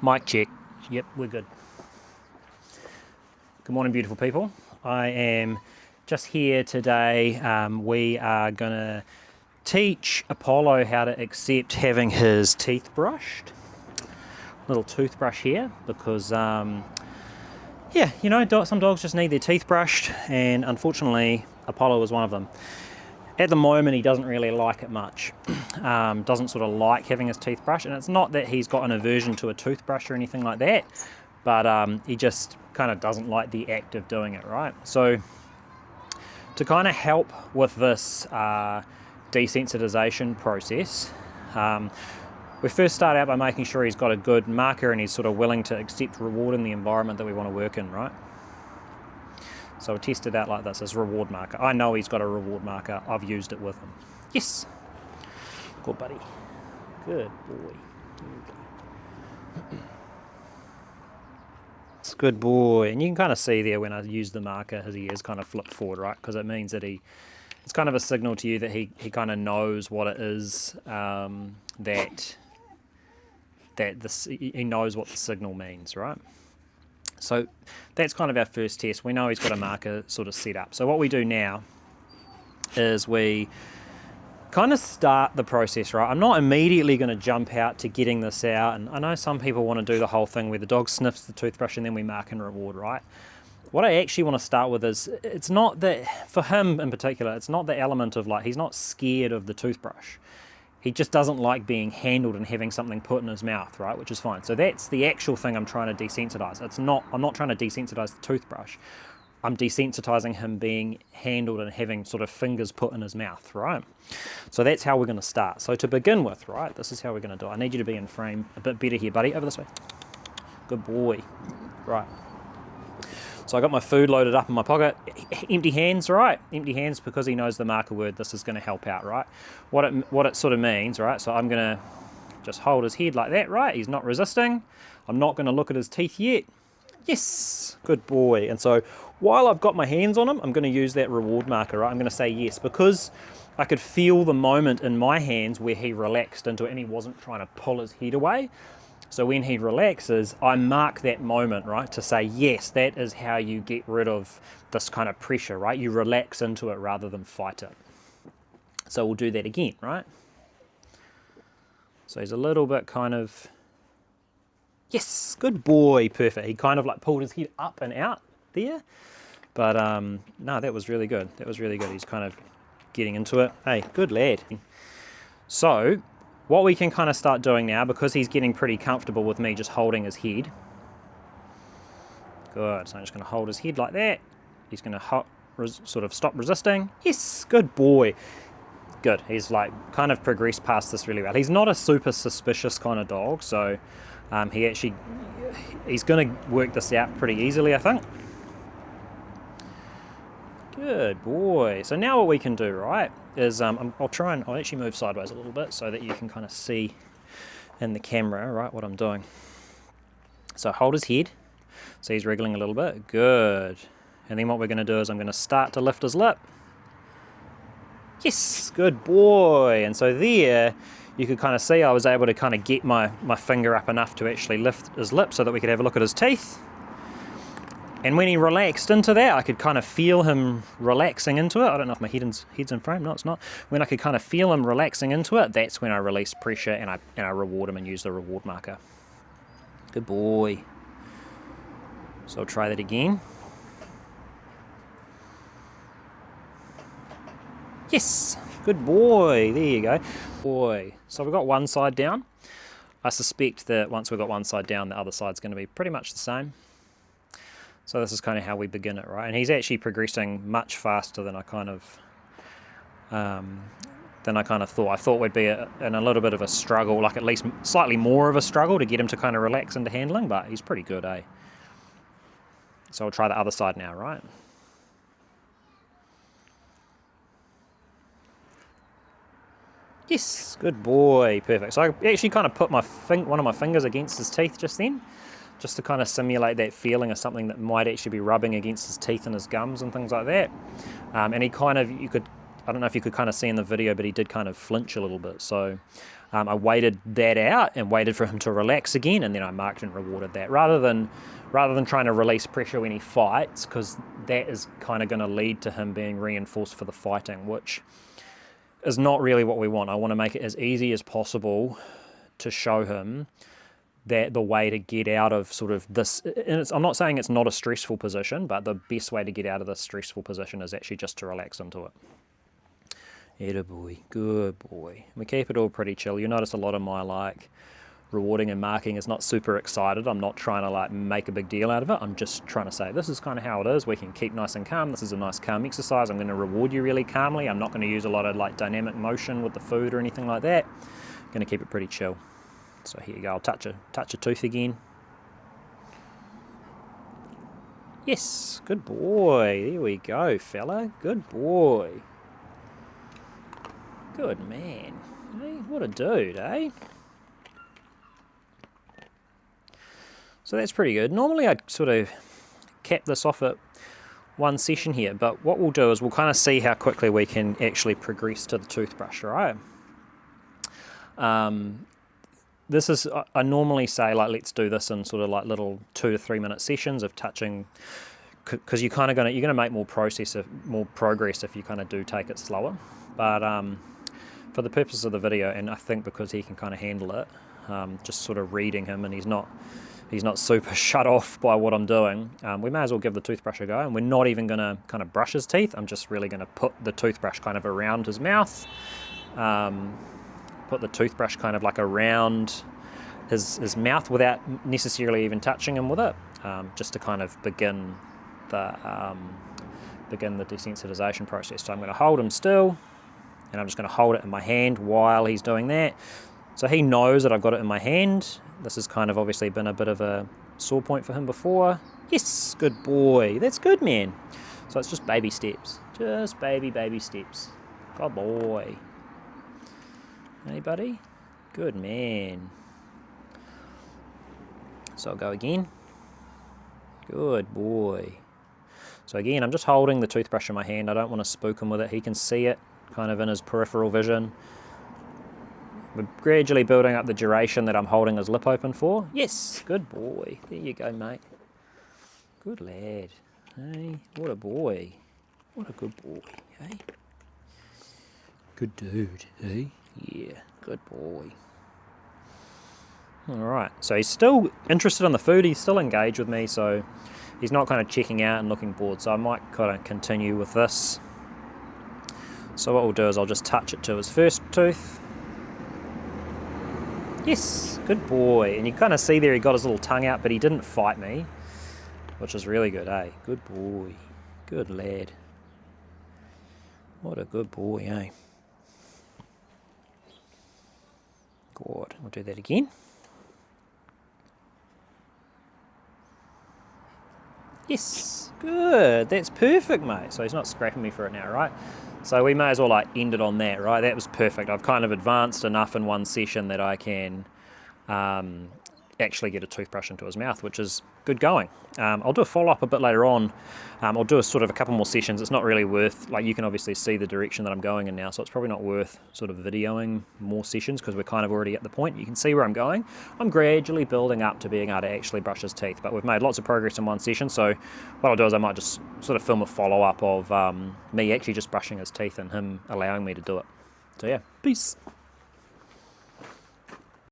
Mic check. Yep, we're good. Good morning, beautiful people. I am just here today. We are going to teach Apollo how to accept having his teeth brushed. Little toothbrush here because, yeah, you know, some dogs just need their teeth brushed, and unfortunately Apollo is one of them. At the moment he doesn't really like it much, doesn't sort of like having his teeth brushed, and it's not that he's got an aversion to a toothbrush or anything like that, but he just kind of doesn't like the act of doing it, right? So to kind of help with this desensitization process, we first start out by making sure he's got a good marker and he's sort of willing to accept reward in the environment that we want to work in, right? So we test it out like this, as reward marker. I know he's got a reward marker. I've used it with him. Yes. Good buddy. Good boy. It's a good boy. And you can kind of see there when I use the marker, his ears kind of flip forward, right? Because it means that it's kind of a signal to you that he kind of knows what it is, he knows what the signal means, right? So that's kind of our first test. We know he's got a marker sort of set up. So what we do now is we kind of start the process, right? I'm not immediately going to jump out to getting this out. And I know some people want to do the whole thing where the dog sniffs the toothbrush and then we mark and reward, right? What I actually want to start with is, it's not that, for him in particular, it's not the element of like, he's not scared of the toothbrush. He just doesn't like being handled and having something put in his mouth, right? Which is fine. So that's the actual thing I'm trying to desensitize. I'm not trying to desensitize the toothbrush. I'm desensitizing him being handled and having sort of fingers put in his mouth, right? So that's how we're going to start. So to begin with, right, this is how we're going to do it. I need you to be in frame a bit better here, buddy. Over this way. Good boy. Right. So I got my food loaded up in my pocket, empty hands, right? Empty hands, because he knows the marker word, this is going to help out, right? What it sort of means, right? So I'm going to just hold his head like that, right? He's not resisting. I'm not going to look at his teeth yet. Yes, good boy. And so while I've got my hands on him, I'm going to use that reward marker, right? I'm going to say yes, because I could feel the moment in my hands where he relaxed into it and he wasn't trying to pull his head away. So when he relaxes, I mark that moment, right, to say, yes, that is how you get rid of this kind of pressure, right? You relax into it rather than fight it. So we'll do that again, right? So he's a little bit kind of, yes, good boy, perfect. He kind of like pulled his head up and out there. But no, that was really good. That was really good. He's kind of getting into it. Hey, good lad. So what we can kind of start doing now, because he's getting pretty comfortable with me just holding his head. Good, so I'm just going to hold his head like that. He's going to sort of stop resisting. Yes, good boy. Good, he's like kind of progressed past this really well. He's not a super suspicious kind of dog, so he's going to work this out pretty easily, I think. Good boy. So now what we can do, right, is I'll actually move sideways a little bit so that you can kind of see in the camera, right, what I'm doing. So hold his head. So he's wriggling a little bit. Good. And then what we're going to do is I'm going to start to lift his lip. Yes, good boy. And so there you could kind of see I was able to kind of get my finger up enough to actually lift his lip so that we could have a look at his teeth. And when he relaxed into that, I could kind of feel him relaxing into it. I don't know if my head's in frame. No, it's not. When I could kind of feel him relaxing into it, that's when I release pressure and I reward him and use the reward marker. Good boy. So I'll try that again. Yes, good boy. There you go. Boy. So we've got one side down. I suspect that once we've got one side down, the other side's going to be pretty much the same. So this is kind of how we begin it, right? And he's actually progressing much faster than I kind of thought. I thought we'd be in a little bit of a struggle, like at least slightly more of a struggle to get him to kind of relax into handling, but he's pretty good, eh? So I'll try the other side now, right? Yes, good boy, perfect. So I actually kind of put one of my fingers against his teeth just then, just to kind of simulate that feeling of something that might actually be rubbing against his teeth and his gums and things like that. And he kind of, I don't know if you could kind of see in the video, but he did kind of flinch a little bit. So I waited that out and waited for him to relax again, and then I marked and rewarded that, rather than trying to release pressure when he fights, because that is kind of going to lead to him being reinforced for the fighting, which is not really what we want. I want to make it as easy as possible to show him that the way to get out of sort of this, and I'm not saying it's not a stressful position, but the best way to get out of this stressful position is actually just to relax into it. Attaboy, good boy. We keep it all pretty chill. You notice a lot of my like rewarding and marking is not super excited. I'm not trying to like make a big deal out of it. I'm just trying to say this is kind of how it is. We can keep nice and calm. This is a nice calm exercise. I'm going to reward you really calmly. I'm not going to use a lot of like dynamic motion with the food or anything like that. I'm going to keep it pretty chill. So here you go. I'll touch a tooth again. Yes, good boy. There we go, fella. Good boy. Good man. Hey, what a dude, eh? So that's pretty good. Normally I'd sort of cap this off at one session here, but what we'll do is we'll kind of see how quickly we can actually progress to the toothbrush, right? This is, I normally say, like, let's do this in sort of like little 2 to 3 minute sessions of touching, because you're kind of you're gonna make more progress if you kind of do take it slower. But for the purposes of the video, and I think because he can kind of handle it, just sort of reading him, and he's not super shut off by what I'm doing, we may as well give the toothbrush a go. And we're not even gonna kind of brush his teeth. I'm just really gonna put the toothbrush kind of around his mouth. Put the toothbrush kind of like around his mouth without necessarily even touching him with it, just to kind of begin the desensitization process. So I'm going to hold him still, and I'm just going to hold it in my hand while he's doing that. So he knows that I've got it in my hand. This has kind of obviously been a bit of a sore point for him before. Yes, good boy. That's good, man. So it's just baby steps. Just baby steps. Good boy. Hey, buddy? Good man. So I'll go again. Good boy. So again, I'm just holding the toothbrush in my hand. I don't want to spook him with it. He can see it kind of in his peripheral vision. We're gradually building up the duration that I'm holding his lip open for. Yes, good boy. There you go, mate. Good lad. Hey, what a boy. What a good boy, hey? Good dude, hey? Yeah, good boy. Alright, so he's still interested in the food, he's still engaged with me, so he's not kind of checking out and looking bored, so I might kind of continue with this. So what we'll do is I'll just touch it to his first tooth. Yes, good boy. And you kind of see there he got his little tongue out, but he didn't fight me, which is really good, eh? Good boy. Good lad. What a good boy, eh? Good. We'll do that again. Yes, good. That's perfect, mate. So he's not scrapping me for it now, right? So we may as well like end it on that, right? That was perfect. I've kind of advanced enough in one session that I can actually get a toothbrush into his mouth, which is good going. I'll do a follow-up a bit later on. I'll do a sort of a couple more sessions. It's not really worth, like, you can obviously see the direction that I'm going in now, so it's probably not worth sort of videoing more sessions because we're kind of already at the point. You can see where I'm going. I'm gradually building up to being able to actually brush his teeth, but we've made lots of progress in one session, so what I'll do is I might just sort of film a follow-up of me actually just brushing his teeth and him allowing me to do it. So yeah, peace.